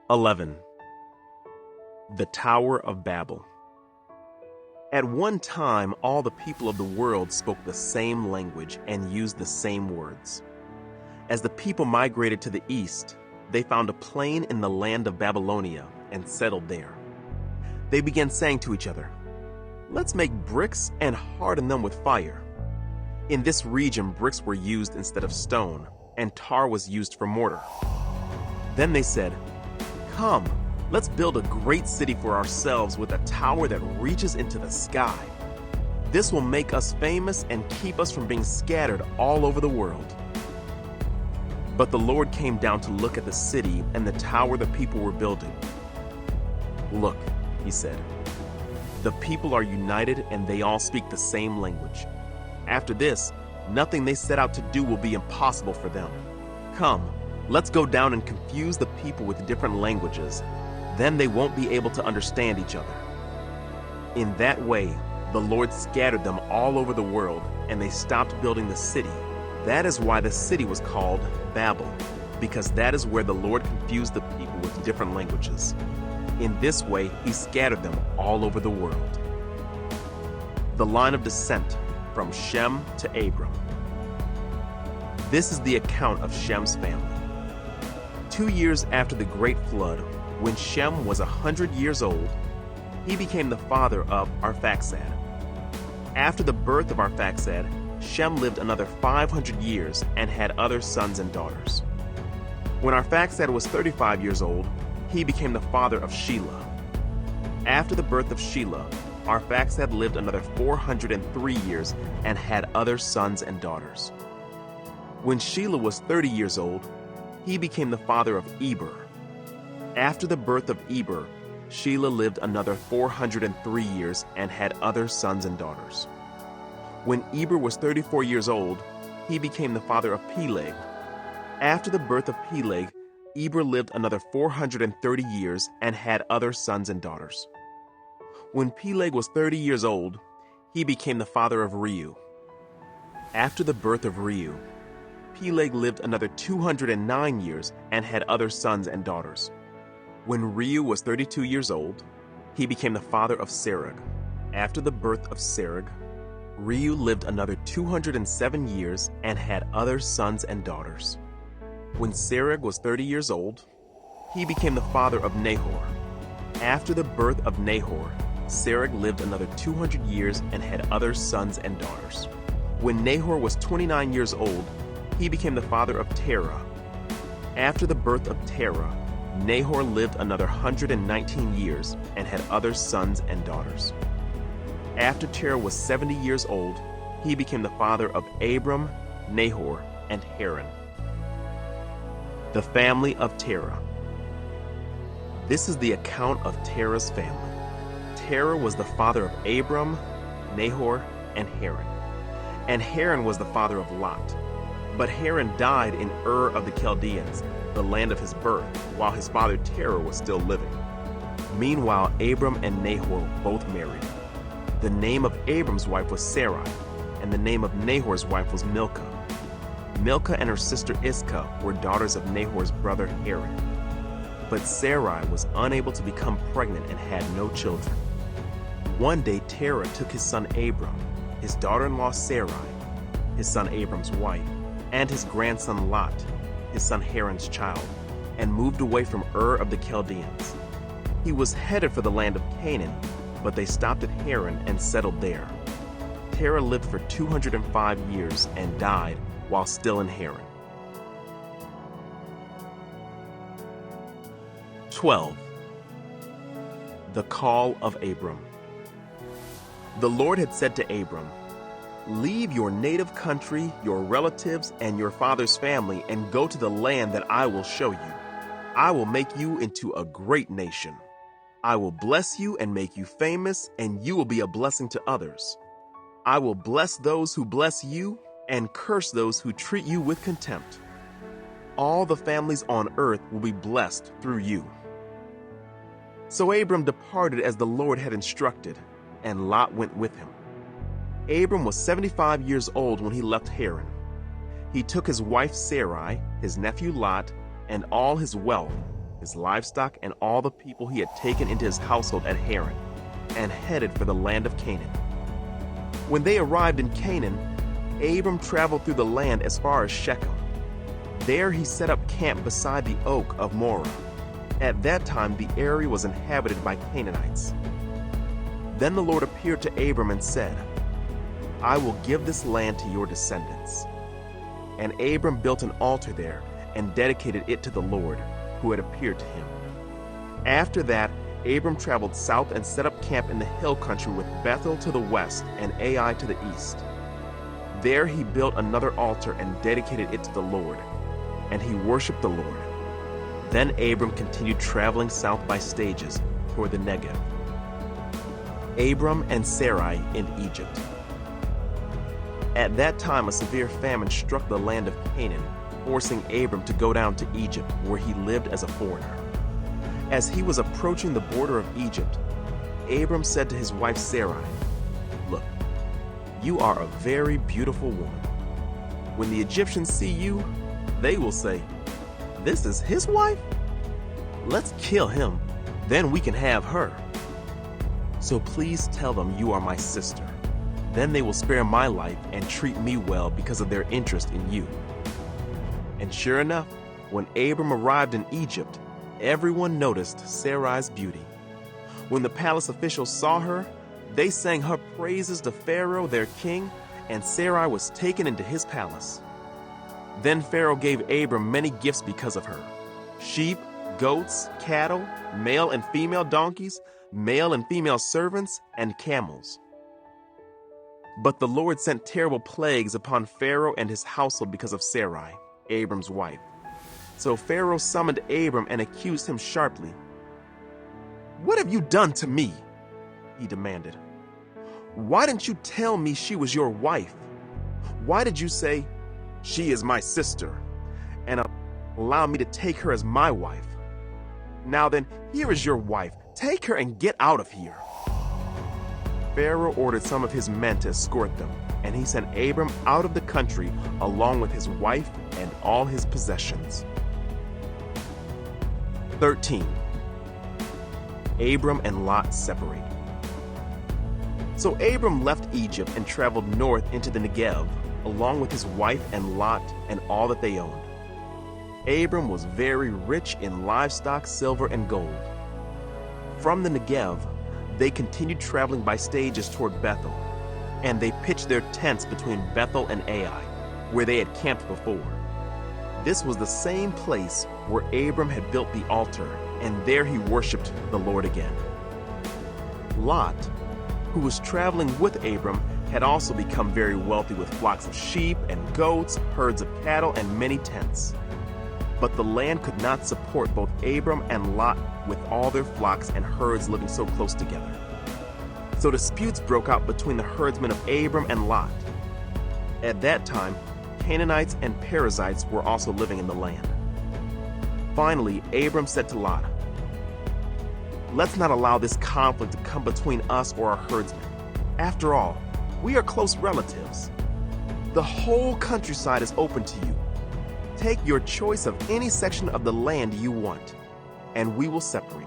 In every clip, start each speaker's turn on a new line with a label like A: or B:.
A: 11. The Tower of Babel. At one time, all the people of the world spoke the same language and used the same words. As the people migrated to the east, they found a plain in the land of Babylonia and settled there. They began saying to each other, "Let's make bricks and harden them with fire." In this region, bricks were used instead of stone, and tar was used for mortar. Then they said, "Come, let's build a great city for ourselves with a tower that reaches into the sky. This will make us famous and keep us from being scattered all over the world." But the Lord came down to look at the city and the tower the people were building. "Look," he said, "the people are united and they all speak the same language. After this, nothing they set out to do will be impossible for them. Come, let's go down and confuse the people with different languages. Then they won't be able to understand each other." In that way, the Lord scattered them all over the world, and they stopped building the city. That is why the city was called Babel, because that is where the Lord confused the people with different languages. In this way, he scattered them all over the world. The line of descent from Shem to Abram. This is the account of Shem's family. 2 years after the great flood, when Shem was 100 years old, he became the father of Arphaxad. After the birth of Arphaxad, Shem lived another 500 years and had other sons and daughters. When Arphaxad was 35 years old, he became the father of Shelah. After the birth of Shelah, Arphaxad lived another 403 years and had other sons and daughters. When Shelah was 30 years old, he became the father of Eber. After the birth of Eber, Shelah lived another 403 years and had other sons and daughters. When Eber was 34 years old, he became the father of Peleg. After the birth of Peleg, Eber lived another 430 years and had other sons and daughters. When Peleg was 30 years old, he became the father of Reu. After the birth of Reu, Peleg lived another 209 years and had other sons and daughters. When Reu was 32 years old, he became the father of Serug. After the birth of Serug, Reu lived another 207 years and had other sons and daughters. When Serug was 30 years old, he became the father of Nahor. After the birth of Nahor, Serug lived another 200 years and had other sons and daughters. When Nahor was 29 years old, he became the father of Terah. After the birth of Terah, Nahor lived another 119 years and had other sons and daughters. After Terah was 70 years old, he became the father of Abram, Nahor, and Haran. The family of Terah. This is the account of Terah's family. Terah was the father of Abram, Nahor, and Haran. And Haran was the father of Lot. But Haran died in Ur of the Chaldeans, the land of his birth, while his father Terah was still living. Meanwhile, Abram and Nahor both married. The name of Abram's wife was Sarai, and the name of Nahor's wife was Milcah. Milcah and her sister Iscah were daughters of Nahor's brother Haran. But Sarai was unable to become pregnant and had no children. One day Terah took his son Abram, his daughter-in-law Sarai, his son Abram's wife, and his grandson Lot, his son Haran's child, and moved away from Ur of the Chaldeans. He was headed for the land of Canaan, but they stopped at Haran and settled there. Terah lived for 205 years and died while still in Haran. 12. The call of Abram. The Lord had said to Abram, "Leave your native country, your relatives, and your father's family, and go to the land that I will show you. I will make you into a great nation. I will bless you and make you famous, and you will be a blessing to others. I will bless those who bless you, and curse those who treat you with contempt. All the families on earth will be blessed through you." So Abram departed as the Lord had instructed, and Lot went with him. Abram was 75 years old when he left Haran. He took his wife Sarai, his nephew Lot, and all his wealth, his livestock, and all the people he had taken into his household at Haran, and headed for the land of Canaan. When they arrived in Canaan, Abram traveled through the land as far as Shechem. There he set up camp beside the oak of Moreh. At that time the area was inhabited by Canaanites. Then the Lord appeared to Abram and said, "I will give this land to your descendants." And Abram built an altar there and dedicated it to the Lord, who had appeared to him. After that, Abram traveled south and set up camp in the hill country with Bethel to the west and Ai to the east. There he built another altar and dedicated it to the Lord, and he worshipped the Lord. Then Abram continued traveling south by stages toward the Negev. Abram and Sarai in Egypt. At that time a severe famine struck the land of Canaan, forcing Abram to go down to Egypt, where he lived as a foreigner. As he was approaching the border of Egypt, Abram said to his wife Sarai, "Look, you are a very beautiful woman. When the Egyptians see you, they will say, 'This is his wife? Let's kill him, then we can have her.' So please tell them you are my sister. Then they will spare my life and treat me well because of their interest in you." And sure enough, when Abram arrived in Egypt, everyone noticed Sarai's beauty. When the palace officials saw her, they sang her praises to Pharaoh, their king, and Sarai was taken into his palace. Then Pharaoh gave Abram many gifts because of her: sheep, goats, cattle, male and female donkeys, male and female servants, and camels. But the Lord sent terrible plagues upon Pharaoh and his household because of Sarai, Abram's wife. So Pharaoh summoned Abram and accused him sharply. "What have you done to me?" he demanded. "Why didn't you tell me she was your wife? Why did you say, 'She is my sister,' and allow me to take her as my wife? Now then, here is your wife. Take her and get out of here." Pharaoh ordered some of his men to escort them, and he sent Abram out of the country along with his wife and all his possessions. 13. Abram and Lot separate. So Abram left Egypt and traveled north into the Negev, along with his wife and Lot and all that they owned. Abram was very rich in livestock, silver, and gold. From the Negev, they continued traveling by stages toward Bethel, and they pitched their tents between Bethel and Ai, where they had camped before. This was the same place where Abram had built the altar, and there he worshipped the Lord again. Lot, who was traveling with Abram, had also become very wealthy with flocks of sheep and goats, herds of cattle, and many tents. But the land could not support both Abram and Lot with all their flocks and herds living so close together. So disputes broke out between the herdsmen of Abram and Lot. At that time, Canaanites and Perizzites were also living in the land. Finally, Abram said to Lot, "Let's not allow this conflict to come between us or our herdsmen. After all, we are close relatives. The whole countryside is open to you. Take your choice of any section of the land you want, and we will separate.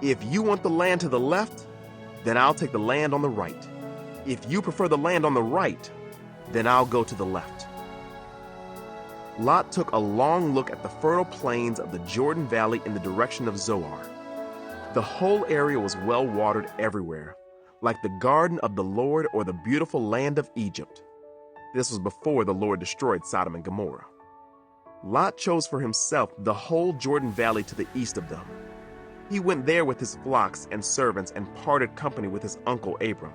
A: If you want the land to the left, then I'll take the land on the right. If you prefer the land on the right, then I'll go to the left." Lot took a long look at the fertile plains of the Jordan Valley in the direction of Zoar. The whole area was well watered everywhere, like the garden of the Lord or the beautiful land of Egypt. This was before the Lord destroyed Sodom and Gomorrah. Lot chose for himself the whole Jordan Valley to the east of them. He went there with his flocks and servants and parted company with his uncle Abram.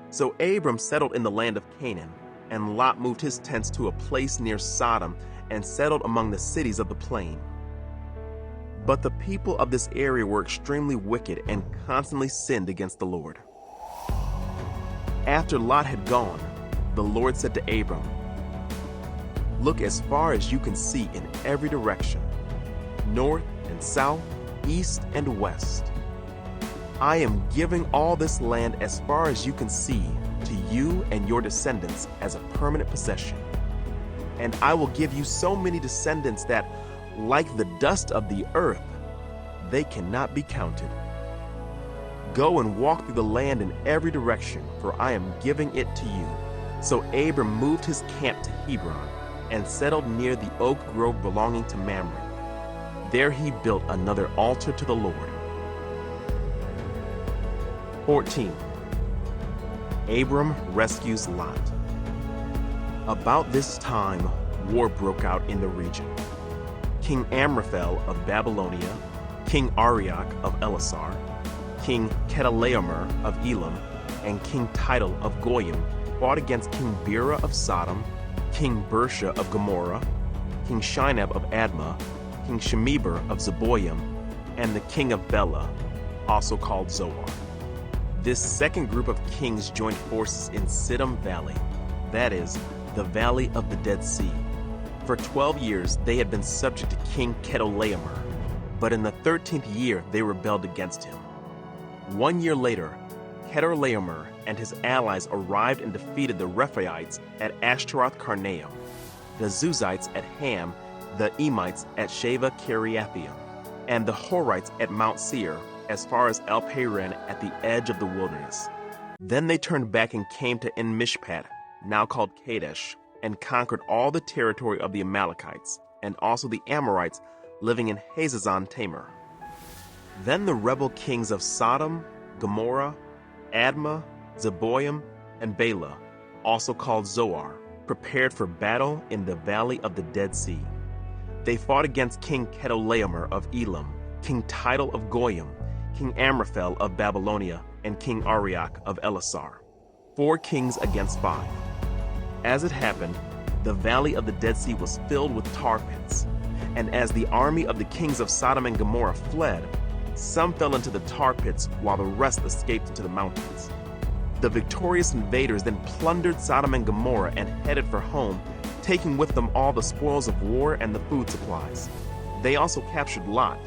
A: So Abram settled in the land of Canaan, and Lot moved his tents to a place near Sodom and settled among the cities of the plain. But the people of this area were extremely wicked and constantly sinned against the Lord. After Lot had gone, the Lord said to Abram, "Look as far as you can see in every direction, north and south, east and west. I am giving all this land as far as you can see to you and your descendants as a permanent possession. And I will give you so many descendants that Like the dust of the earth, they cannot be counted. Go and walk through the land in every direction, for I am giving it to you." So Abram moved his camp to Hebron and settled near the oak grove belonging to Mamre. There he built another altar to the Lord. 14. Abram rescues Lot. About this time, war broke out in the region. King Amraphel of Babylonia, King Arioch of Elasar, King Chedorlaomer of Elam, and King Tidal of Goyim fought against King Bera of Sodom, King Bersha of Gomorrah, King Shinab of Admah, King Shemeber of Zeboim, and the king of Bela, also called Zoar. This second group of kings joined forces in Siddim Valley, that is, the Valley of the Dead Sea. For 12 years they had been subject to King Chedorlaomer, but in the 13th year they rebelled against him. 1 year later, Chedorlaomer and his allies arrived and defeated the Rephaites at Ashtaroth Karnaim, the Zuzites at Ham, the Emites at Sheva Kiriathaim, and the Horites at Mount Seir, as far as El-Paran at the edge of the wilderness. Then they turned back and came to En-Mishpat, now called Kadesh, and conquered all the territory of the Amalekites, and also the Amorites living in Hazazon Tamar. Then the rebel kings of Sodom, Gomorrah, Admah, Zeboim, and Bela, also called Zoar, prepared for battle in the Valley of the Dead Sea. They fought against King Chedorlaomer of Elam, King Tidal of Goyim, King Amraphel of Babylonia, and King Arioch of Elasar. 4 kings against 5. As it happened, the Valley of the Dead Sea was filled with tar pits, and as the army of the kings of Sodom and Gomorrah fled, some fell into the tar pits while the rest escaped into the mountains. The victorious invaders then plundered Sodom and Gomorrah and headed for home, taking with them all the spoils of war and the food supplies. They also captured Lot,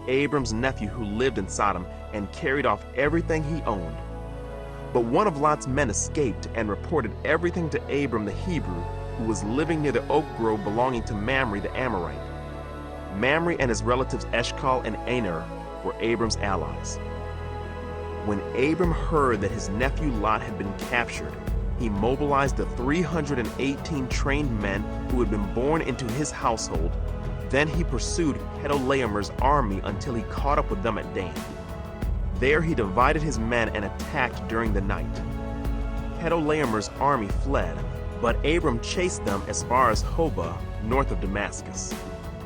A: Abram's nephew who lived in Sodom, and carried off everything he owned. But one of Lot's men escaped and reported everything to Abram the Hebrew, who was living near the oak grove belonging to Mamre the Amorite. Mamre and his relatives Eshcol and Aner were Abram's allies. When Abram heard that his nephew Lot had been captured, he mobilized the 318 trained men who had been born into his household. Then he pursued Chedorlaomer's army until he caught up with them at Dan. There he divided his men and attacked during the night. Chedorlaomer's army fled, but Abram chased them as far as Hobah, north of Damascus.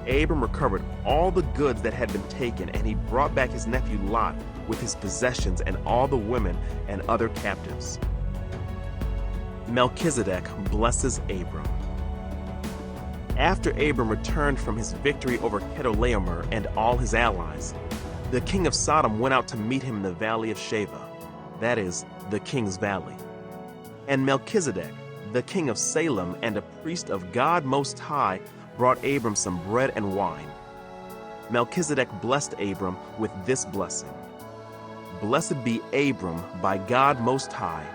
A: Abram recovered all the goods that had been taken, and he brought back his nephew Lot with his possessions and all the women and other captives. Melchizedek blesses Abram. After Abram returned from his victory over Chedorlaomer and all his allies, the king of Sodom went out to meet him in the valley of Sheva, that is, the king's valley. And Melchizedek, the king of Salem and a priest of God Most High, brought Abram some bread and wine. Melchizedek blessed Abram with this blessing: "Blessed be Abram by God Most High,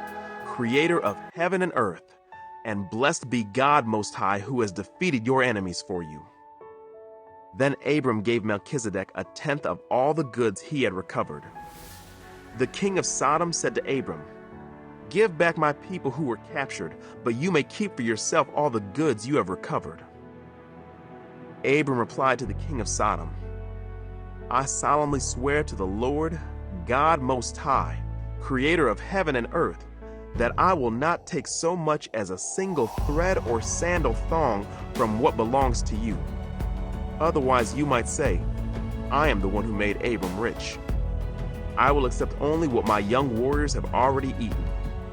A: creator of heaven and earth, and blessed be God Most High, who has defeated your enemies for you." Then Abram gave Melchizedek 1/10 of all the goods he had recovered. The king of Sodom said to Abram, "Give back my people who were captured, but you may keep for yourself all the goods you have recovered." Abram replied to the king of Sodom, "I solemnly swear to the Lord, God Most High, creator of heaven and earth, that I will not take so much as a single thread or sandal thong from what belongs to you. Otherwise you might say, I am the one who made Abram rich. I will accept only what my young warriors have already eaten,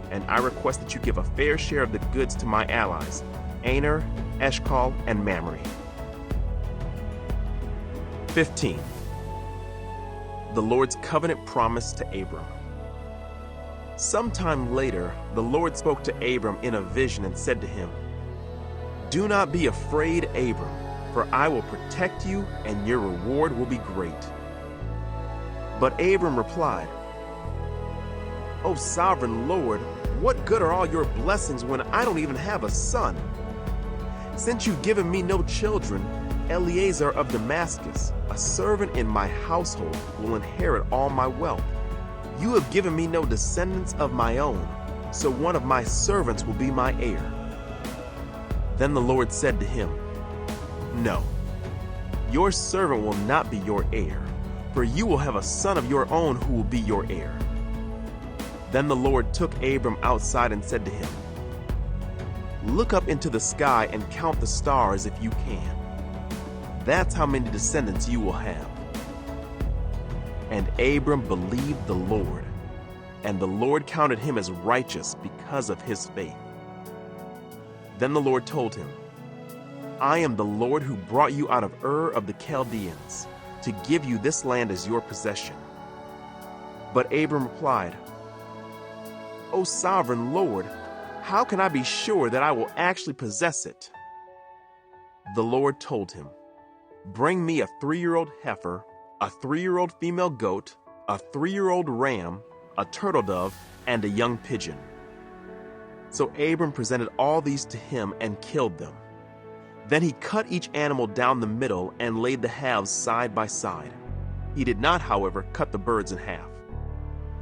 A: and I request that you give a fair share of the goods to my allies, Aner, Eshcol, and Mamre." 15. The Lord's covenant promise to Abram. Sometime later, the Lord spoke to Abram in a vision and said to him, "Do not be afraid, Abram, for I will protect you, and your reward will be great." But Abram replied, "O sovereign Lord, what good are all your blessings when I don't even have a son? Since you've given me no children, Eliezer of Damascus, a servant in my household, will inherit all my wealth. You have given me no descendants of my own, so one of my servants will be my heir." Then the Lord said to him, "No, your servant will not be your heir, for you will have a son of your own who will be your heir." Then the Lord took Abram outside and said to him, "Look up into the sky and count the stars if you can. That's how many descendants you will have." And Abram believed the Lord, and the Lord counted him as righteous because of his faith. Then the Lord told him, "I am the Lord who brought you out of Ur of the Chaldeans to give you this land as your possession." But Abram replied, "O sovereign Lord, how can I be sure that I will actually possess it?" The Lord told him, "Bring me a 3-year-old heifer, a 3-year-old female goat, a 3-year-old ram, a turtle dove, and a young pigeon." So Abram presented all these to him and killed them. Then he cut each animal down the middle and laid the halves side by side. He did not, however, cut the birds in half.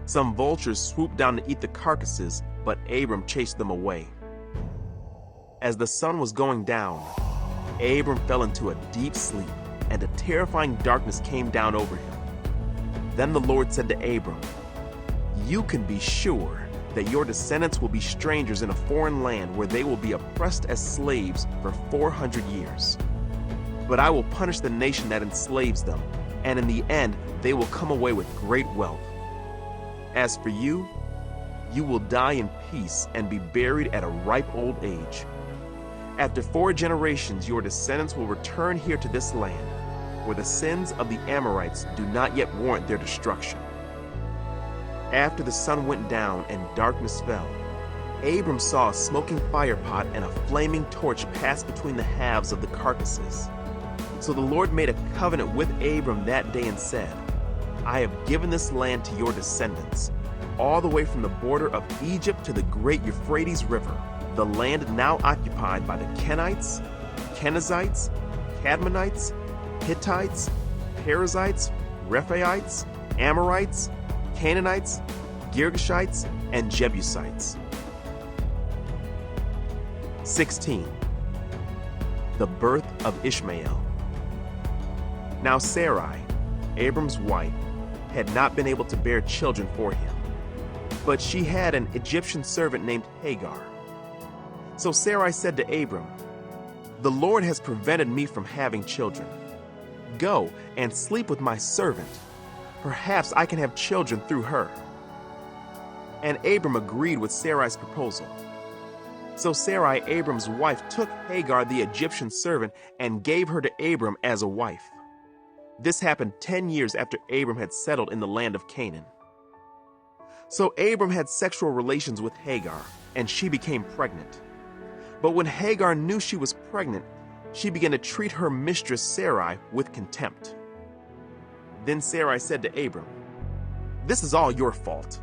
A: Some vultures swooped down to eat the carcasses, but Abram chased them away. As the sun was going down, Abram fell into a deep sleep, and a terrifying darkness came down over him. Then the Lord said to Abram, "You can be sure that your descendants will be strangers in a foreign land where they will be oppressed as slaves for 400 years. But I will punish the nation that enslaves them, and in the end they will come away with great wealth. As for you, you will die in peace and be buried at a ripe old age. After 4 generations your descendants will return here to this land, where the sins of the Amorites do not yet warrant their destruction." After the sun went down and darkness fell, Abram saw a smoking firepot and a flaming torch pass between the halves of the carcasses. So the Lord made a covenant with Abram that day and said, "I have given this land to your descendants, all the way from the border of Egypt to the great Euphrates River, the land now occupied by the Kenites, Kenizzites, Cadmonites, Hittites, Perizzites, Rephaites, Amorites, Canaanites, Girgashites, and Jebusites." 16. The birth of Ishmael. Now Sarai, Abram's wife, had not been able to bear children for him, but she had an Egyptian servant named Hagar. So Sarai said to Abram, "The Lord has prevented me from having children. Go and sleep with my servant. Perhaps I can have children through her." And Abram agreed with Sarai's proposal. So Sarai, Abram's wife, took Hagar the Egyptian servant and gave her to Abram as a wife. This happened 10 years after Abram had settled in the land of Canaan. So Abram had sexual relations with Hagar, and she became pregnant. But when Hagar knew she was pregnant, she began to treat her mistress Sarai with contempt. Then Sarai said to Abram, "This is all your fault.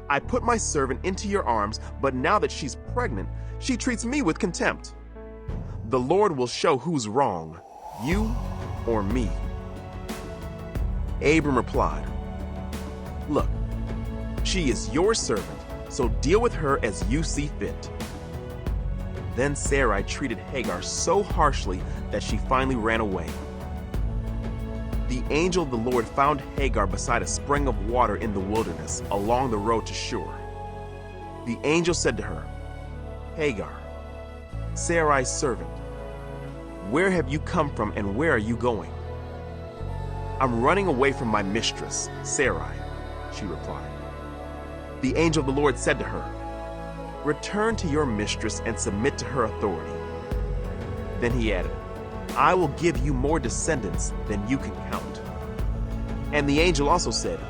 A: I put my servant into your arms, but now that she's pregnant, she treats me with contempt. The Lord will show who's wrong, you or me." Abram replied, "Look, she is your servant, so deal with her as you see fit." Then Sarai treated Hagar so harshly that she finally ran away. The angel of the Lord found Hagar beside a spring of water in the wilderness along the road to Shur. The angel said to her, "Hagar, Sarai's servant, where have you come from and where are you going?" "I'm running away from my mistress, Sarai," she replied. The angel of the Lord said to her, "Return to your mistress and submit to her authority." Then he added, "I will give you more descendants than you can count." And the angel also said,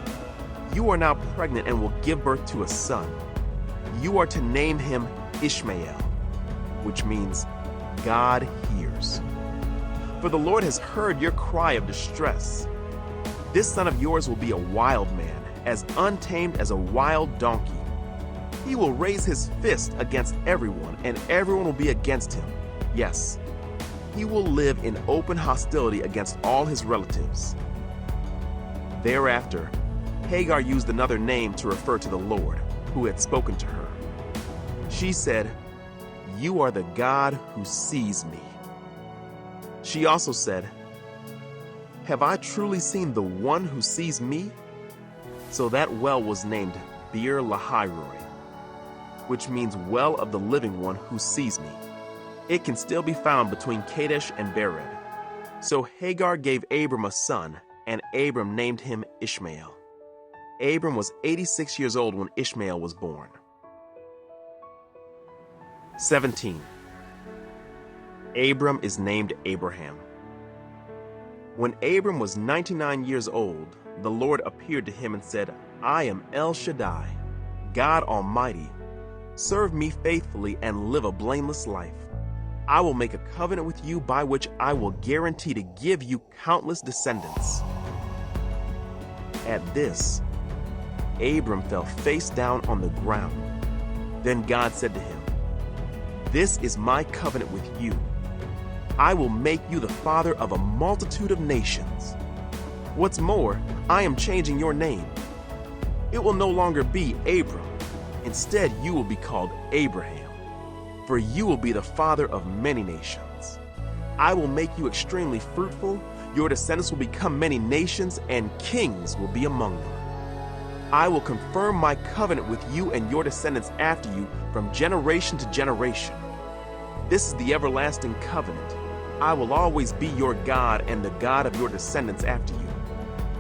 A: "You are now pregnant and will give birth to a son. You are to name him Ishmael, which means God hears. For the Lord has heard your cry of distress. This son of yours will be a wild man, as untamed as a wild donkey. He will raise his fist against everyone, and everyone will be against him. Yes, he will live in open hostility against all his relatives. Thereafter, Hagar used another name to refer to the Lord, who had spoken to her. She said, "You are the God who sees me." She also said, "Have I truly seen the one who sees me?" So that well was named Beer Lahairoi, which means well of the living one who sees me. It can still be found between Kadesh and Bered. So Hagar gave Abram a son, and Abram named him Ishmael. Abram was 86 years old when Ishmael was born. 17. Abram is named Abraham. When Abram was 99 years old, the Lord appeared to him and said, "I am El Shaddai, God Almighty. Serve me faithfully and live a blameless life. I will make a covenant with you by which I will guarantee to give you countless descendants." At this, Abram fell face down on the ground. Then God said to him, "This is my covenant with you. I will make you the father of a multitude of nations. What's more, I am changing your name. It will no longer be Abram. Instead, you will be called Abraham, for you will be the father of many nations. I will make you extremely fruitful. Your descendants will become many nations, and kings will be among them. I will confirm my covenant with you and your descendants after you from generation to generation. This is the everlasting covenant. I will always be your God and the God of your descendants after you.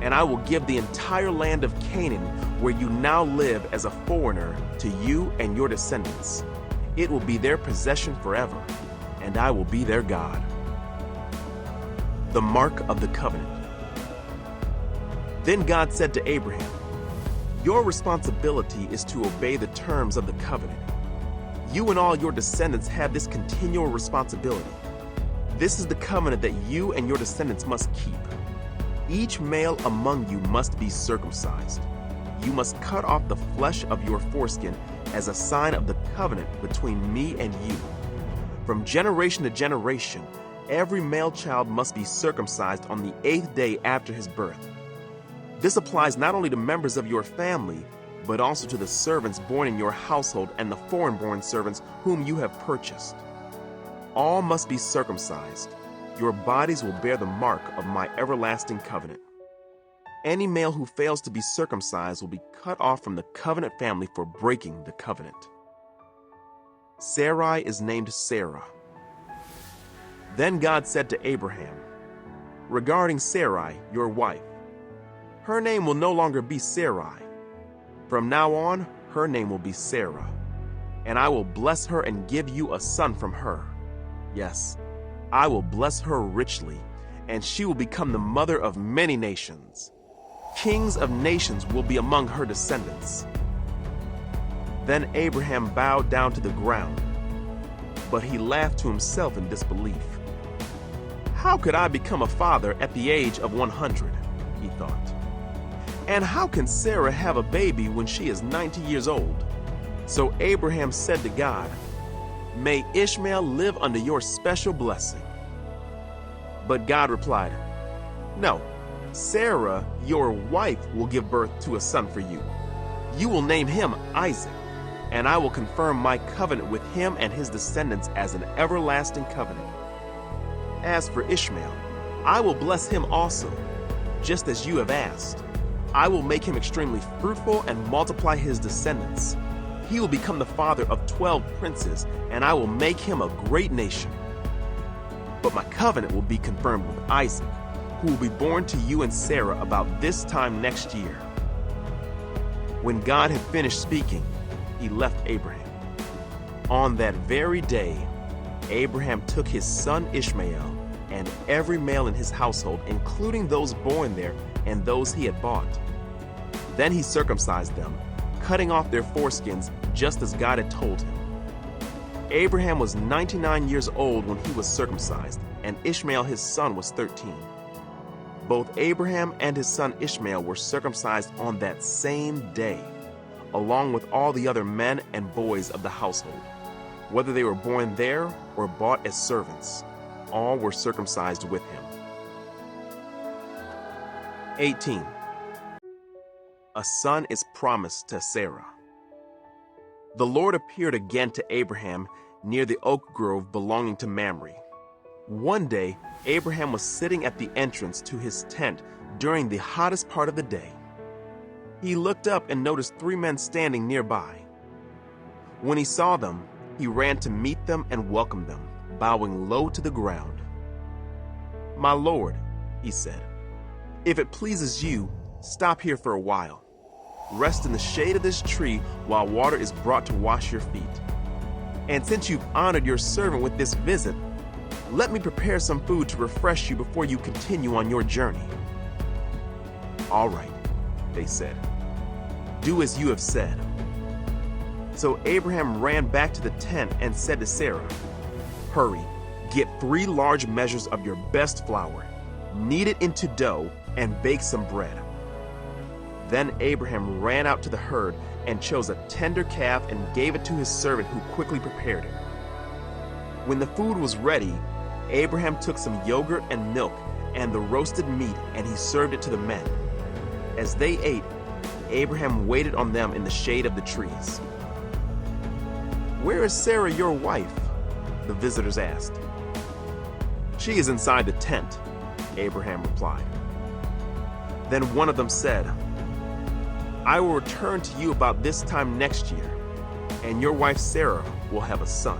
A: And I will give the entire land of Canaan, where you now live as a foreigner, to you and your descendants. It will be their possession forever, and I will be their God." The mark of the covenant. Then God said to Abraham, "Your responsibility is to obey the terms of the covenant. You and all your descendants have this continual responsibility. This is the covenant that you and your descendants must keep. Each male among you must be circumcised. You must cut off the flesh of your foreskin as a sign of the covenant between me and you. From generation to generation, every male child must be circumcised on the 8th day after his birth. This applies not only to members of your family, but also to the servants born in your household and the foreign-born servants whom you have purchased. All must be circumcised. Your bodies will bear the mark of my everlasting covenant. Any male who fails to be circumcised will be cut off from the covenant family for breaking the covenant." Sarai is named Sarah. Then God said to Abraham, "Regarding Sarai, your wife, her name will no longer be Sarai. From now on, her name will be Sarah, and I will bless her and give you a son from her. Yes, I will bless her richly, and she will become the mother of many nations. Kings of nations will be among her descendants." Then Abraham bowed down to the ground, but he laughed to himself in disbelief. "How could I become a father at the age of 100?" he thought. "And how can Sarah have a baby when she is 90 years old?" So Abraham said to God, "May Ishmael live under your special blessing." But God replied, "No, Sarah, your wife, will give birth to a son for you. You will name him Isaac, and I will confirm my covenant with him and his descendants as an everlasting covenant. As for Ishmael, I will bless him also, just as you have asked. I will make him extremely fruitful and multiply his descendants. He will become the father of 12 princes, and I will make him a great nation. But my covenant will be confirmed with Isaac, who will be born to you and Sarah about this time next year." When God had finished speaking, he left Abraham. On that very day, Abraham took his son Ishmael and every male in his household, including those born there and those he had bought. Then he circumcised them, cutting off their foreskins just as God had told him. Abraham was 99 years old when he was circumcised, and Ishmael his son was 13. Both Abraham and his son Ishmael were circumcised on that same day, along with all the other men and boys of the household, whether they were born there or bought as servants. all were circumcised with him. 18. A son is promised to Sarah. The Lord appeared again to Abraham near the oak grove belonging to Mamre. One day, Abraham was sitting at the entrance to his tent during the hottest part of the day. He looked up and noticed 3 men standing nearby. When he saw them, he ran to meet them and welcomed them, bowing low to the ground. "My lord," he said, "if it pleases you, stop here for a while. Rest in the shade of this tree while water is brought to wash your feet. And since you've honored your servant with this visit, let me prepare some food to refresh you before you continue on your journey." "All right," they said. "Do as you have said." So Abraham ran back to the tent and said to Sarah, "Hurry, get 3 large measures of your best flour, knead it into dough, and bake some bread." Then Abraham ran out to the herd and chose a tender calf and gave it to his servant, who quickly prepared it. When the food was ready, Abraham took some yogurt and milk and the roasted meat, and he served it to the men. As they ate, Abraham waited on them in the shade of the trees. "Where is Sarah, your wife?" the visitors asked. "She is inside the tent," Abraham replied. Then one of them said, "I will return to you about this time next year, and your wife Sarah will have a son."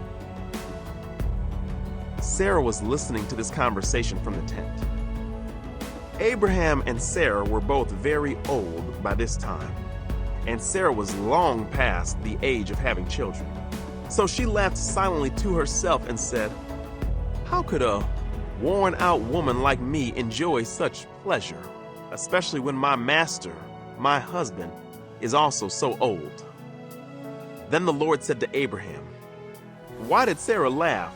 A: Sarah was listening to this conversation from the tent. Abraham and Sarah were both very old by this time, and Sarah was long past the age of having children. So she laughed silently to herself and said, "How could a worn-out woman like me enjoy such pleasure, especially when my master, my husband, is also so old?" Then the Lord said to Abraham, "Why did Sarah laugh?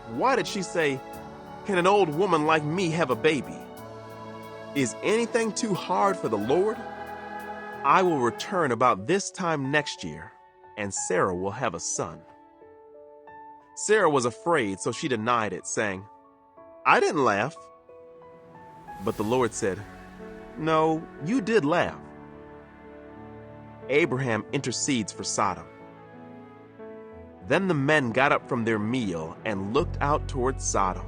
A: Why did she say, 'Can an old woman like me have a baby?' Is anything too hard for the Lord? I will return about this time next year, and Sarah will have a son." Sarah was afraid, so she denied it, saying, "I didn't laugh." But the Lord said, "No, you did laugh." Abraham intercedes for Sodom. Then the men got up from their meal and looked out towards Sodom.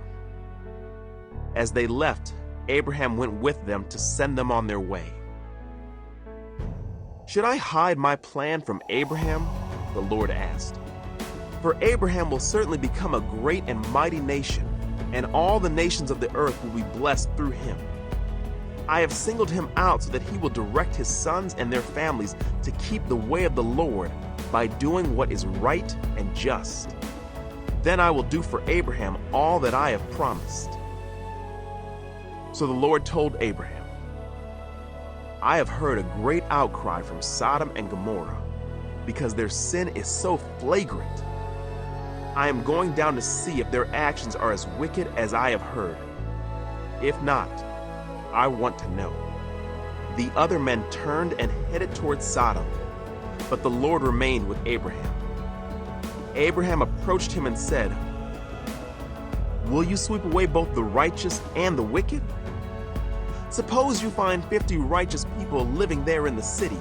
A: As they left, Abraham went with them to send them on their way. "Should I hide my plan from Abraham?" the Lord asked. "For Abraham will certainly become a great and mighty nation, and all the nations of the earth will be blessed through him. I have singled him out so that he will direct his sons and their families to keep the way of the Lord by doing what is right and just. Then I will do for Abraham all that I have promised." So the Lord told Abraham, "I have heard a great outcry from Sodom and Gomorrah, because their sin is so flagrant. I am going down to see if their actions are as wicked as I have heard. If not, I want to know." The other men turned and headed towards Sodom, but the Lord remained with Abraham. Abraham approached him and said, "Will you sweep away both the righteous and the wicked? Suppose you find 50 righteous people living there in the city.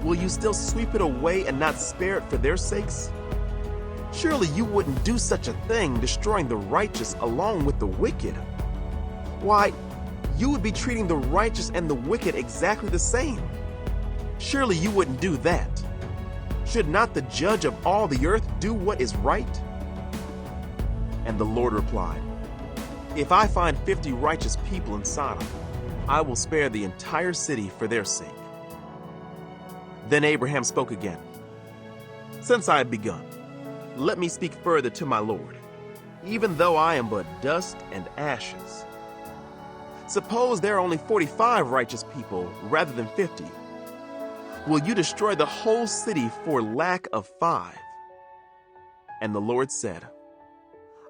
A: Will you still sweep it away and not spare it for their sakes? Surely you wouldn't do such a thing, destroying the righteous along with the wicked. Why, you would be treating the righteous and the wicked exactly the same. Surely you wouldn't do that. Should not the judge of all the earth do what is right?" And the Lord replied, "If I find 50 righteous people in Sodom, I will spare the entire city for their sake." Then Abraham spoke again, "Since I have begun, let me speak further to my Lord, even though I am but dust and ashes. Suppose there are only 45 righteous people rather than 50. Will you destroy the whole city for lack of 5? And the Lord said,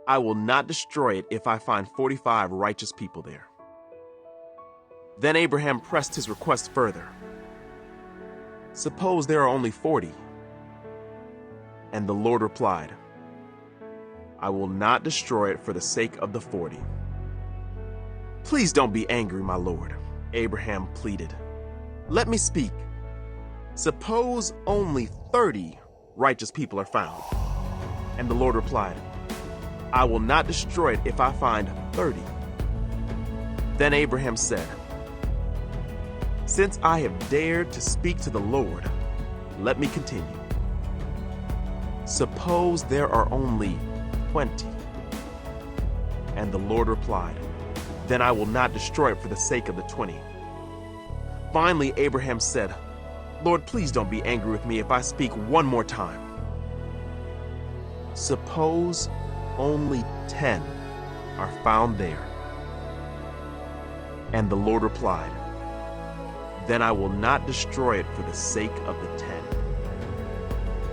A: "I will not destroy it if I find 45 righteous people there." Then Abraham pressed his request further. "Suppose there are only 40. And the Lord replied, I will not destroy it for the sake of the 40. Please don't be angry, my lord, Abraham pleaded. Let me speak. Suppose only 30 righteous people are found. And the Lord replied, I will not destroy it if I find 30. Then Abraham said, Since I have dared to speak to the Lord, let me continue. Suppose there are only 20. And the Lord replied, Then I will not destroy it for the sake of the 20. Finally, Abraham said, Lord, please don't be angry with me if I speak one more time. Suppose only 10 are found there. And the Lord replied, Then I will not destroy it for the sake of the 10.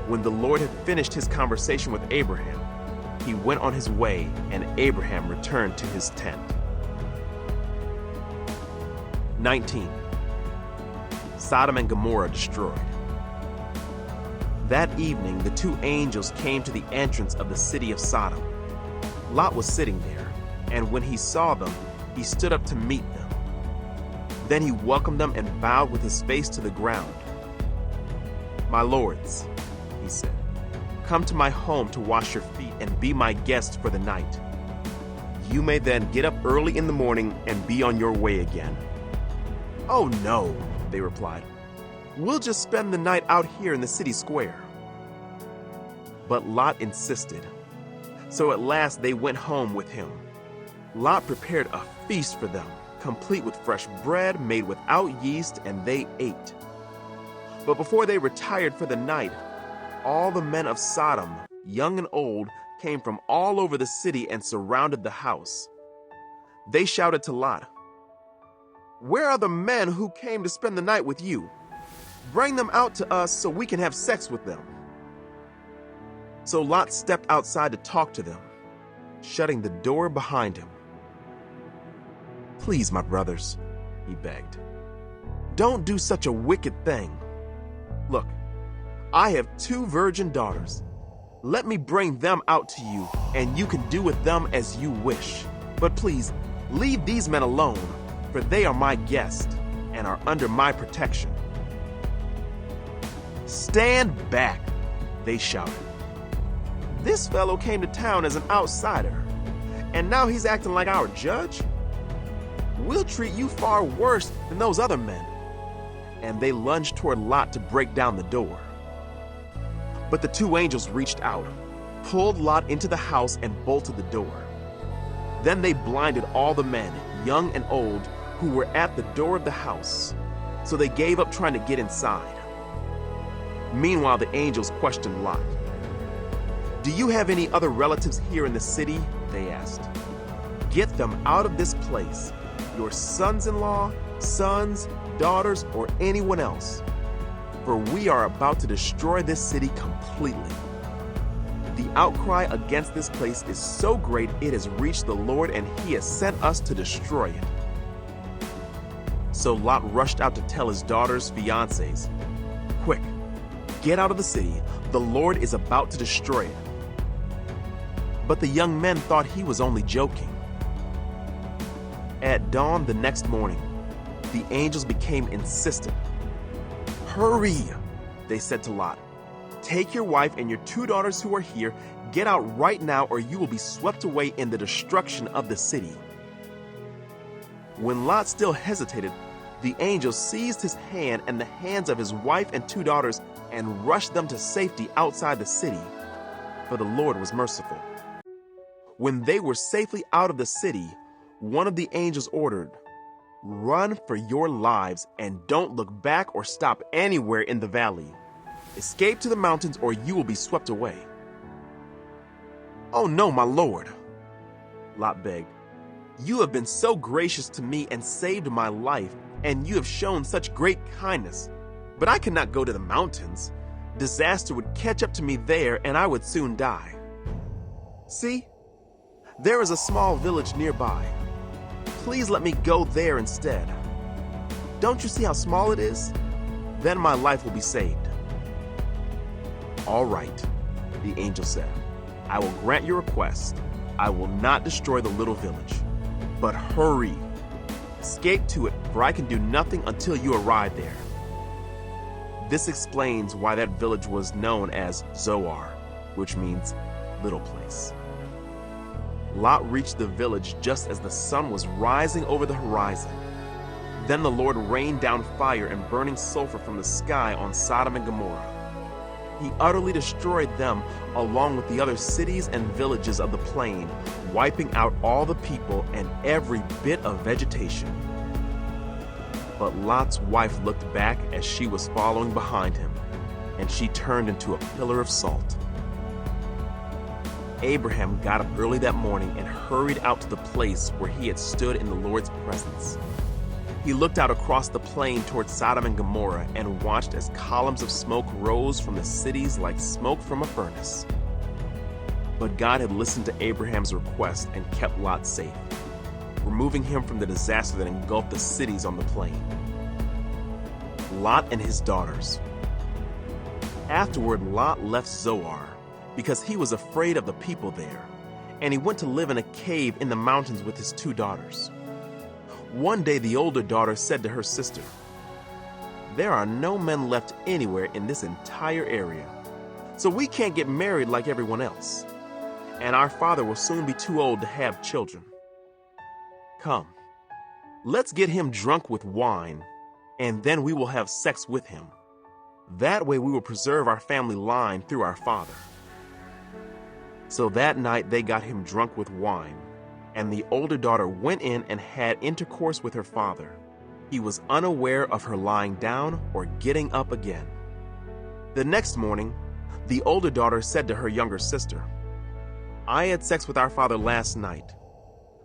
A: When the Lord had finished his conversation with Abraham, he went on his way, and Abraham returned to his tent. 19. Sodom and Gomorrah destroyed. That evening, the two angels came to the entrance of the city of Sodom. Lot was sitting there, and when he saw them, he stood up to meet them. Then he welcomed them and bowed with his face to the ground. My lords, he said, come to my home to wash your feet and be my guests for the night. You may then get up early in the morning and be on your way again. Oh no, they replied. We'll just spend the night out here in the city square. But Lot insisted. So at last they went home with him. Lot prepared a feast for them, complete with fresh bread made without yeast, and they ate. But before they retired for the night, all the men of Sodom, young and old, came from all over the city and surrounded the house. They shouted to Lot, Where are the men who came to spend the night with you? Bring them out to us so we can have sex with them. So Lot stepped outside to talk to them, shutting the door behind him. Please, my brothers, he begged, don't do such a wicked thing. Look, I have 2 virgin daughters. Let me bring them out to you, and you can do with them as you wish. But please, leave these men alone, for they are my guests and are under my protection. Stand back, they shouted. This fellow came to town as an outsider, and now he's acting like our judge? We'll treat you far worse than those other men. And they lunged toward Lot to break down the door. But the 2 angels reached out, pulled Lot into the house, and bolted the door. Then they blinded all the men, young and old, who were at the door of the house, so they gave up trying to get inside. Meanwhile, the angels questioned Lot. Do you have any other relatives here in the city? They asked. Get them out of this place, your sons-in-law, sons, daughters, or anyone else, for we are about to destroy this city completely. The outcry against this place is so great it has reached the Lord, and he has sent us to destroy it. So Lot rushed out to tell his daughters' fiancés, Quick, get out of the city. The Lord is about to destroy it. But the young men thought he was only joking. At dawn the next morning, the angels became insistent. Hurry, they said to Lot. Take your wife and your 2 daughters who are here. Get out right now, or you will be swept away in the destruction of the city. When Lot still hesitated, the angel seized his hand and the hands of his wife and 2 daughters and rushed them to safety outside the city, for the Lord was merciful. When they were safely out of the city, one of the angels ordered, Run for your lives and don't look back or stop anywhere in the valley. Escape to the mountains or you will be swept away. Oh no, my lord, Lot begged. You have been so gracious to me and saved my life, and you have shown such great kindness. But I cannot go to the mountains. Disaster would catch up to me there and I would soon die. See, there is a small village nearby. Please let me go there instead. Don't you see how small it is? Then my life will be saved. All right, the angel said. I will grant your request. I will not destroy the little village. But hurry! Escape to it, for I can do nothing until you arrive there." This explains why that village was known as Zoar, which means little place. Lot reached the village just as the sun was rising over the horizon. Then the Lord rained down fire and burning sulfur from the sky on Sodom and Gomorrah. He utterly destroyed them along with the other cities and villages of the plain, wiping out all the people and every bit of vegetation. But Lot's wife looked back as she was following behind him, and she turned into a pillar of salt. Abraham got up early that morning and hurried out to the place where he had stood in the Lord's presence. He looked out across the plain toward Sodom and Gomorrah and watched as columns of smoke rose from the cities like smoke from a furnace. But God had listened to Abraham's request and kept Lot safe, removing him from the disaster that engulfed the cities on the plain. Lot and his daughters. Afterward, Lot left Zoar because he was afraid of the people there, and he went to live in a cave in the mountains with his 2 daughters. One day the older daughter said to her sister, "There are no men left anywhere in this entire area, so we can't get married like everyone else, and our father will soon be too old to have children. Come, let's get him drunk with wine, and then we will have sex with him. That way we will preserve our family line through our father." So that night they got him drunk with wine, and the older daughter went in and had intercourse with her father. He was unaware of her lying down or getting up again. The next morning, the older daughter said to her younger sister, "I had sex with our father last night.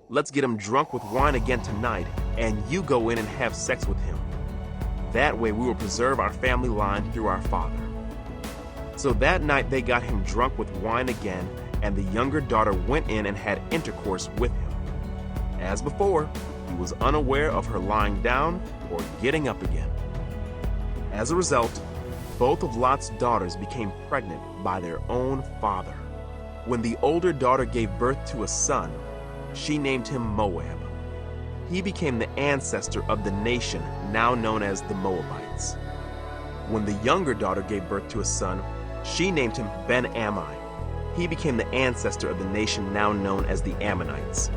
A: Let's get him drunk with wine again tonight, and you go in and have sex with him. That way we will preserve our family line through our father." So that night they got him drunk with wine again, and the younger daughter went in and had intercourse with him. As before, he was unaware of her lying down or getting up again. As a result, both of Lot's daughters became pregnant by their own father. When the older daughter gave birth to a son, she named him Moab. He became the ancestor of the nation now known as the Moabites. When the younger daughter gave birth to a son, she named him Ben-Ammi. He became the ancestor of the nation now known as the Ammonites.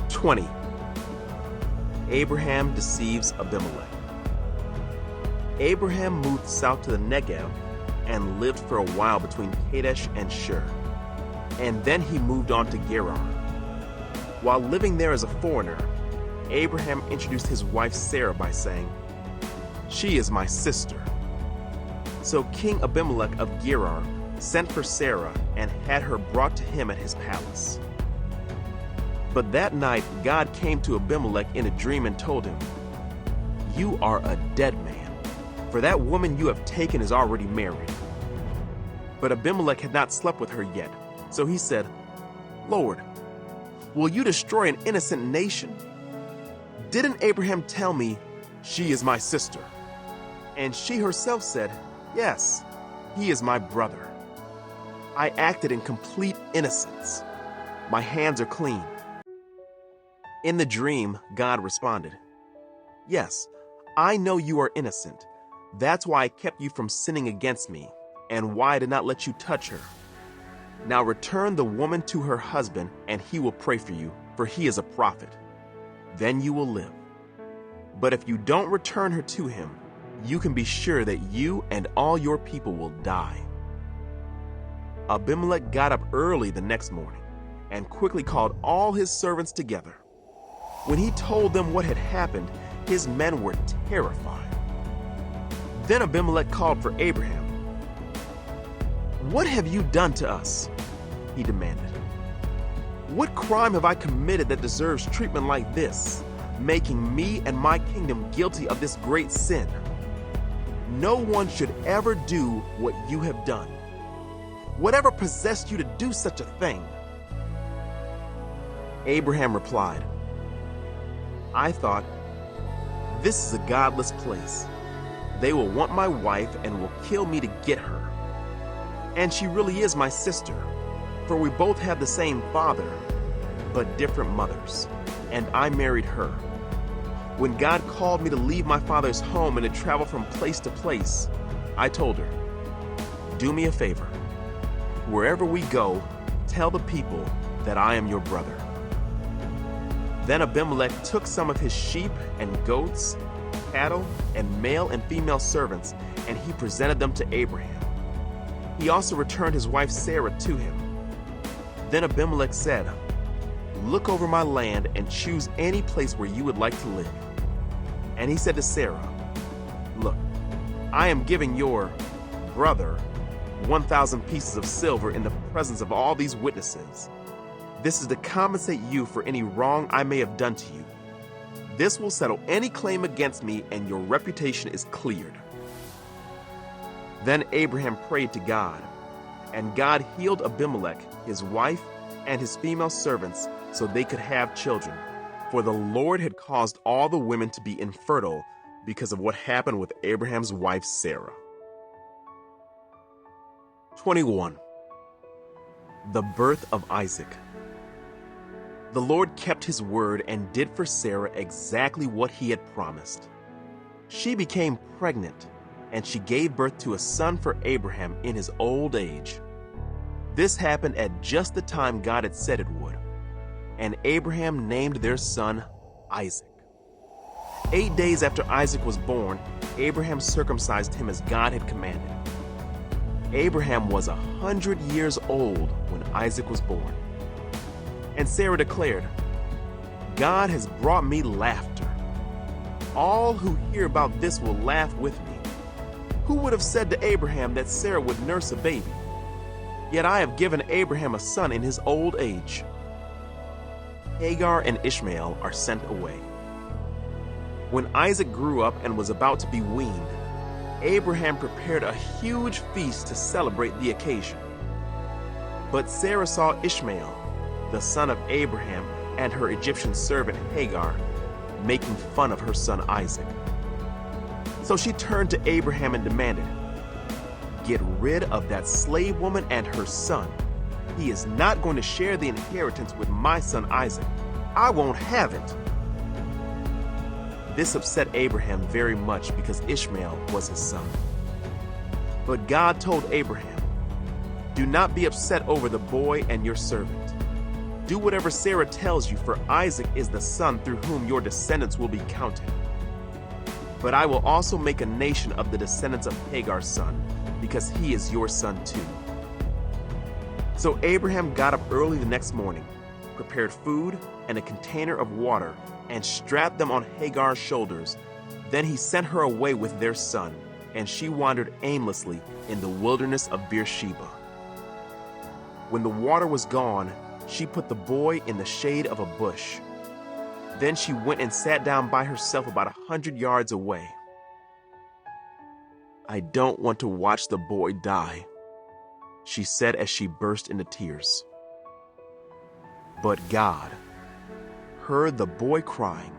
A: 20. Abraham deceives Abimelech. Abraham moved south to the Negev and lived for a while between Kadesh and Shur. And then he moved on to Gerar. While living there as a foreigner, Abraham introduced his wife Sarah by saying, "She is my sister." So King Abimelech of Gerar sent for Sarah and had her brought to him at his palace. But that night God came to Abimelech in a dream and told him, "You are a dead man, for that woman you have taken is already married." But Abimelech had not slept with her yet, so he said, "Lord, will you destroy an innocent nation? Didn't Abraham tell me, 'She is my sister'?" And she herself said, "Yes, he is my brother. I acted in complete innocence. My hands are clean." In the dream, God responded, "Yes, I know you are innocent. That's why I kept you from sinning against me, and why I did not let you touch her. Now return the woman to her husband, and he will pray for you, for he is a prophet. Then you will live. But if you don't return her to him, you can be sure that you and all your people will die." Abimelech got up early the next morning and quickly called all his servants together. When he told them what had happened, his men were terrified. Then Abimelech called for Abraham. "What have you done to us?" he demanded. "What crime have I committed that deserves treatment like this, making me and my kingdom guilty of this great sin? No one should ever do what you have done. Whatever possessed you to do such a thing?" Abraham replied, "I thought, this is a godless place. They will want my wife and will kill me to get her. And she really is my sister, for we both have the same father, but different mothers, and I married her. When God called me to leave my father's home and to travel from place to place, I told her, do me a favor. Wherever we go, tell the people that I am your brother. Then Abimelech took some of his sheep and goats, cattle, and male and female servants, and he presented them to Abraham. He also returned his wife Sarah to him. Then Abimelech said, look over my land and choose any place where you would like to live. And he said to Sarah, look, I am giving your brother 1,000 pieces of silver in the presence of all these witnesses. This is to compensate you for any wrong I may have done to you. This will settle any claim against me, and your reputation is cleared. Then Abraham prayed to God, and God healed Abimelech, his wife, and his female servants so they could have children. For the Lord had caused all the women to be infertile because of what happened with Abraham's wife Sarah. 21. The birth of Isaac. The Lord kept his word and did for Sarah exactly what he had promised. She became pregnant, and she gave birth to a son for Abraham in his old age. This happened at just the time God had said it would, and Abraham named their son Isaac. 8 days after Isaac was born, Abraham circumcised him as God had commanded. Abraham was 100 years old when Isaac was born. And Sarah declared, God has brought me laughter. All who hear about this will laugh with me. Who would have said to Abraham that Sarah would nurse a baby? Yet I have given Abraham a son in his old age. Hagar and Ishmael are sent away. When Isaac grew up and was about to be weaned, Abraham prepared a huge feast to celebrate the occasion. But Sarah saw Ishmael, the son of Abraham, and her Egyptian servant Hagar, making fun of her son Isaac. So she turned to Abraham and demanded, get rid of that slave woman and her son. He is not going to share the inheritance with my son Isaac. I won't have it. This upset Abraham very much because Ishmael was his son. But God told Abraham, do not be upset over the boy and your servant. Do whatever Sarah tells you, for Isaac is the son through whom your descendants will be counted. But I will also make a nation of the descendants of Hagar's son, because he is your son too. So Abraham got up early the next morning, prepared food and a container of water, and strapped them on Hagar's shoulders. Then he sent her away with their son, and she wandered aimlessly in the wilderness of Beersheba. When the water was gone, she put the boy in the shade of a bush. Then she went and sat down by herself about 100 yards away. I don't want to watch the boy die, she said as she burst into tears. But God heard the boy crying,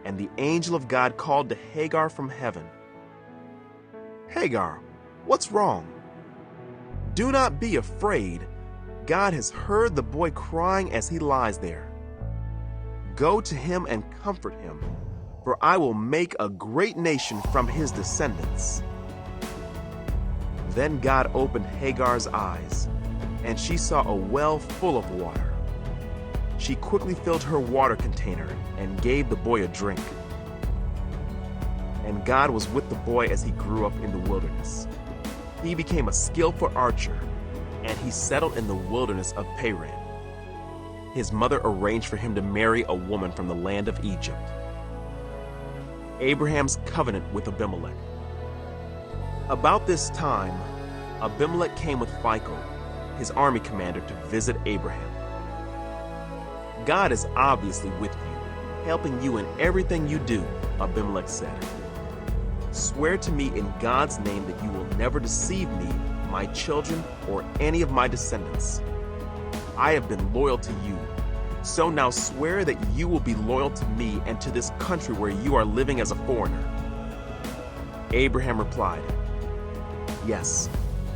A: and the angel of God called to Hagar from heaven. Hagar, what's wrong? Do not be afraid. God has heard the boy crying as he lies there. Go to him and comfort him, for I will make a great nation from his descendants. Then God opened Hagar's eyes, and she saw a well full of water. She quickly filled her water container and gave the boy a drink. And God was with the boy as he grew up in the wilderness. He became a skillful archer, and he settled in the wilderness of Paran. His mother arranged for him to marry a woman from the land of Egypt. Abraham's covenant with Abimelech. About this time, Abimelech came with Phicol, his army commander, to visit Abraham. God is obviously with you, helping you in everything you do, Abimelech said. Swear to me in God's name that you will never deceive me, my children, or any of my descendants. I have been loyal to you, so now swear that you will be loyal to me and to this country where you are living as a foreigner. Abraham replied, Yes,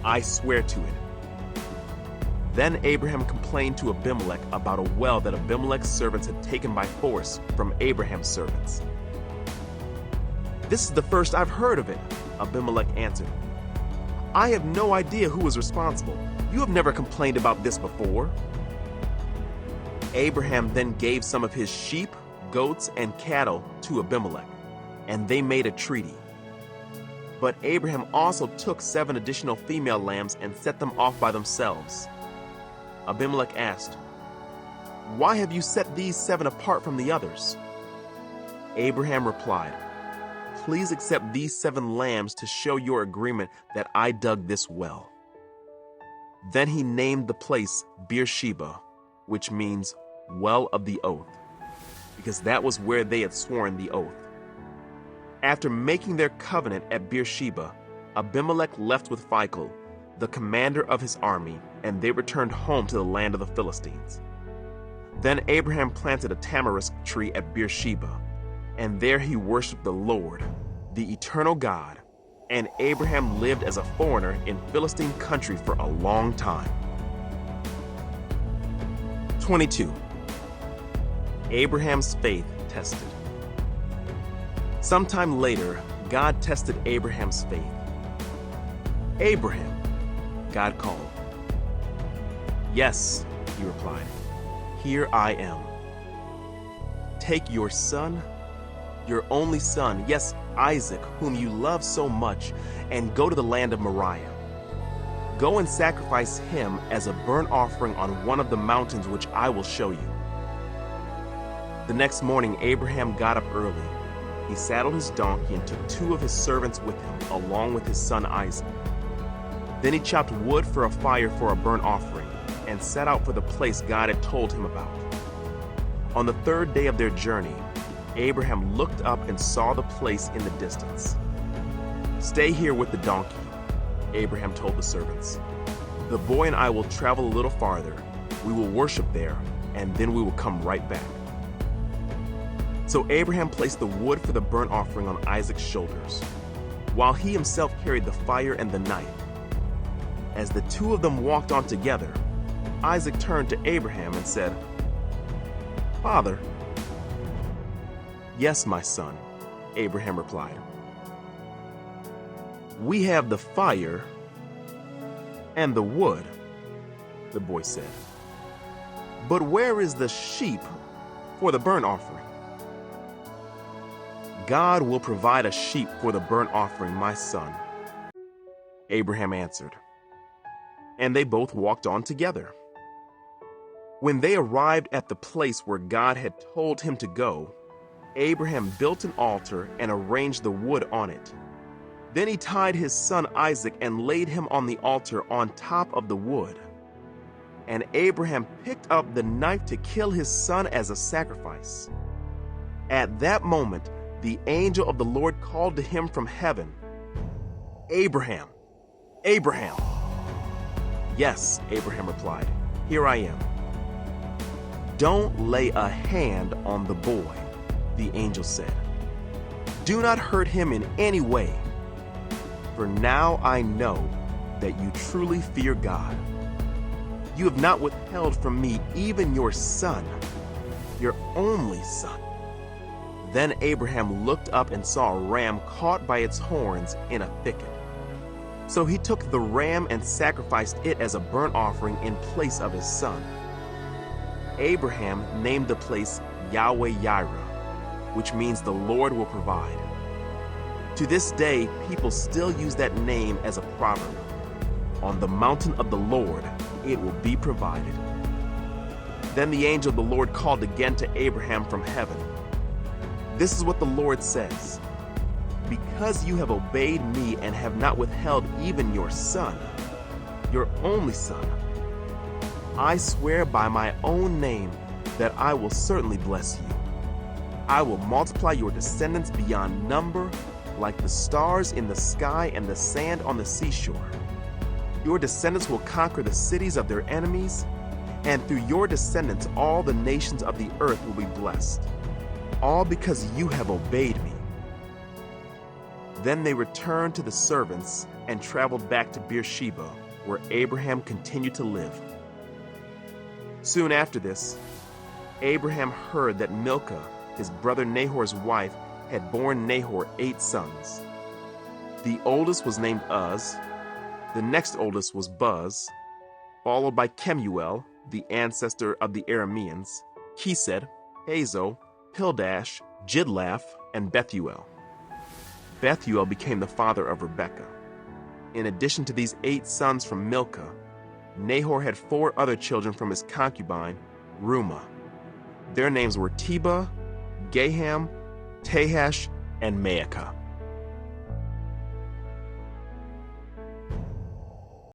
A: I swear to it." Then Abraham complained to Abimelech about a well that Abimelech's servants had taken by force from Abraham's servants. "This is the first I've heard of it," Abimelech answered. "I have no idea who was responsible. You have never complained about this before." Abraham then gave some of his sheep, goats, and cattle to Abimelech, and they made a treaty. But Abraham also took 7 additional female lambs and set them off by themselves. Abimelech asked, "Why have you set these 7 apart from the others?" Abraham replied, "Please accept these 7 lambs to show your agreement that I dug this well." Then he named the place Beersheba, which means well of the oath, because that was where they had sworn the oath. After making their covenant at Beersheba, Abimelech left with Phicol, the commander of his army, and they returned home to the land of the Philistines. Then Abraham planted a tamarisk tree at Beersheba, and there he worshipped the Lord, the eternal God, and Abraham lived as a foreigner in Philistine country for a long time. 22. Abraham's faith tested. Sometime later, God tested Abraham's faith. "Abraham," God called. "Yes," he replied, "here I am." "Take your son, your only son, yes, Isaac, whom you love so much, and go to the land of Moriah. Go and sacrifice him as a burnt offering on one of the mountains which I will show you." The next morning, Abraham got up early. He saddled his donkey and took 2 of his servants with him, along with his son Isaac. Then he chopped wood for a fire for a burnt offering, and set out for the place God had told him about. On the 3rd day of their journey, Abraham looked up and saw the place in the distance. "Stay here with the donkey," Abraham told the servants. "The boy and I will travel a little farther. We will worship there, and then we will come right back." So Abraham placed the wood for the burnt offering on Isaac's shoulders, while he himself carried the fire and the knife. As the 2 of them walked on together, Isaac turned to Abraham and said, "Father." "Yes, my son," Abraham replied. "We have the fire and the wood," the boy said. "But where is the sheep for the burnt offering?" "God will provide a sheep for the burnt offering, my son," Abraham answered. And they both walked on together. When they arrived at the place where God had told him to go, Abraham built an altar and arranged the wood on it. Then he tied his son Isaac and laid him on the altar on top of the wood. And Abraham picked up the knife to kill his son as a sacrifice. At that moment, the angel of the Lord called to him from heaven, "Abraham, Abraham." "Yes," Abraham replied, "here I am." "Don't lay a hand on the boy," the angel said. "Do not hurt him in any way. For now I know that you truly fear God. You have not withheld from me even your son, your only son." Then Abraham looked up and saw a ram caught by its horns in a thicket. So he took the ram and sacrificed it as a burnt offering in place of his son. Abraham named the place Yahweh-Yireh, which means the Lord will provide. To this day, people still use that name as a proverb. On the mountain of the Lord, it will be provided. Then the angel of the Lord called again to Abraham from heaven. "This is what the Lord says. Because you have obeyed me and have not withheld even your son, your only son, I swear by my own name that I will certainly bless you. I will multiply your descendants beyond number, like the stars in the sky and the sand on the seashore. Your descendants will conquer the cities of their enemies, and through your descendants all the nations of the earth will be blessed. All because you have obeyed me." Then they returned to the servants and traveled back to Beersheba, where Abraham continued to live. Soon after this, Abraham heard that Milcah, his brother Nahor's wife, had borne Nahor 8 sons. The oldest was named Uz, the next oldest was Buz, followed by Kemuel, the ancestor of the Arameans, Chesed, Hazo, Pildash, Jidlaph, and Bethuel. Bethuel became the father of Rebekah. In addition to these 8 sons from Milcah, Nahor had 4 other children from his concubine, Reumah. Their names were Tebah, Gaham, Tahash, and Maacah.